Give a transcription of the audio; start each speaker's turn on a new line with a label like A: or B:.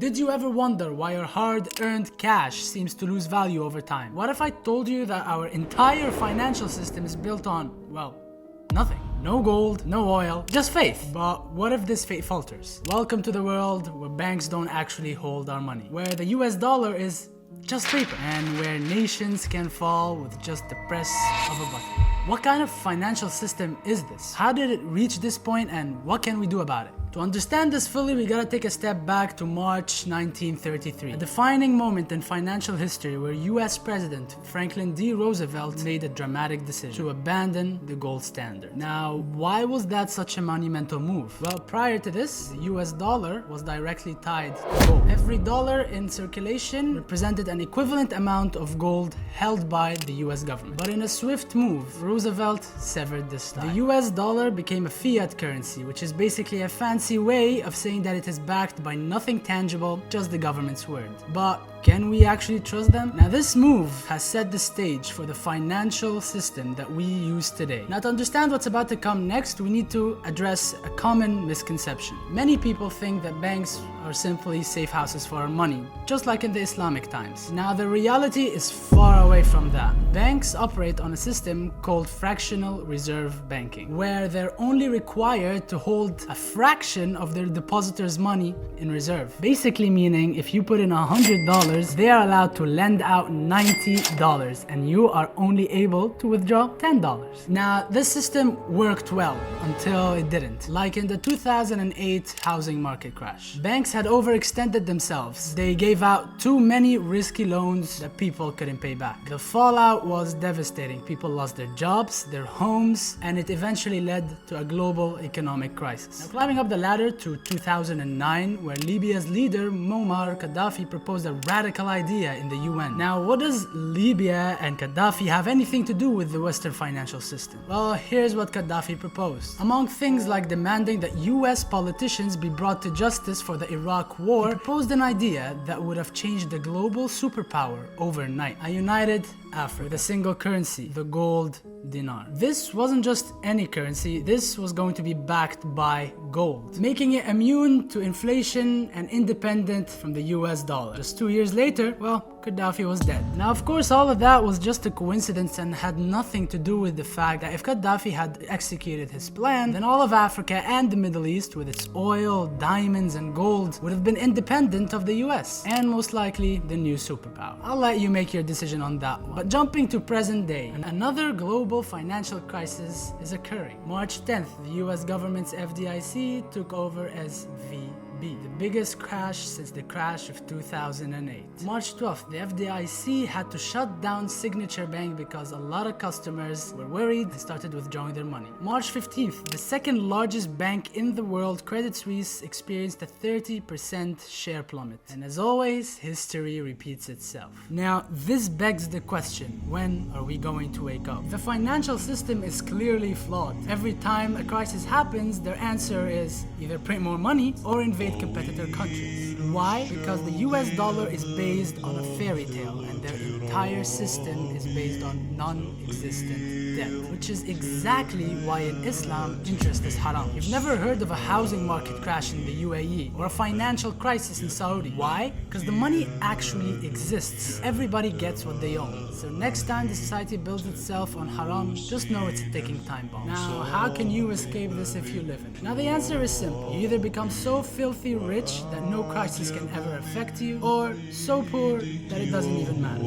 A: Did you ever wonder why our hard-earned cash seems to lose value over time? What if I told you that our entire financial system is built on, well, nothing? No gold, no oil, just faith. But what if this faith falters? Welcome to the world where banks don't actually hold our money, where the US dollar is just paper, and where nations can fall with just the press of a button. What kind of financial system is this? How did it reach this point, and what can we do about it? To understand this fully, we gotta take a step back to March 1933, a defining moment in financial history where US President Franklin D. Roosevelt made a dramatic decision to abandon the gold standard. Now, why was that such a monumental move? Well, prior to this, the US dollar was directly tied to gold. Every dollar in circulation represented an equivalent amount of gold held by the US government. But in a swift move, Roosevelt severed this tie. The US dollar became a fiat currency, which is basically a fancy way of saying that it is backed by nothing tangible, just the government's word. But can we actually trust them? Now, this move has set the stage for the financial system that we use today. Now, to understand what's about to come next, we need to address a common misconception. Many people think that banks are simply safe houses for our money, just like in the Islamic times. Now, the reality is far away from that. Banks operate on a system called fractional reserve banking, where they're only required to hold a fraction of their depositors' money in reserve. Basically meaning if you put in $100, they are allowed to lend out $90 and you are only able to withdraw $10. Now, this system worked well until it didn't. Like in the 2008 housing market crash. Banks had overextended themselves. They gave out too many risky loans that people couldn't pay back. The fallout was devastating. People lost their jobs, their homes, and it eventually led to a global economic crisis. Now, climbing up the ladder to 2009, where Libya's leader Muammar Gaddafi proposed a radical idea in the UN. Now, what does Libya and Gaddafi have anything to do with the Western financial system? Well, here's what Gaddafi proposed. Among things like demanding that US politicians be brought to justice for the Iraq war, he proposed an idea that would have changed the global superpower overnight. A united Africa with a single currency, the gold dinar. This wasn't just any currency, this was going to be backed by gold, making it immune to inflation and independent from the US dollar. Just 2 years later, well, Gaddafi was dead. Now, of course, all of that was just a coincidence and had nothing to do with the fact that if Gaddafi had executed his plan, then all of Africa and the Middle East, with its oil, diamonds, and gold, would have been independent of the US, and most likely the new superpower. I'll let you make your decision on that one. But jumping to present day, another global financial crisis is occurring. March 10th, the US government's FDIC took over as VB, the biggest crash since the crash of 2008. March 12th, the FDIC had to shut down Signature Bank because a lot of customers were worried and started withdrawing their money. March 15th, the second largest bank in the world, Credit Suisse, experienced a 30% share plummet. And as always, history repeats itself. Now, this begs the question, when are we going to wake up? The financial system is clearly flawed. Every time a crisis happens, their answer is either print more money or invade competitor countries. Why? Because the US dollar is based on a fairy tale and their entire system is based on non-existent debt, which is exactly why in Islam, interest is haram. You've never heard of a housing market crash in the UAE or a financial crisis in Saudi. Why? Because the money actually exists. Everybody gets what they own. So next time the society builds itself on haram, just know it's a ticking time bomb. Now, how can you escape this if you live in it? Now, the answer is simple. You either become so filthy rich that no crisis can ever affect you, or so poor that it doesn't even matter.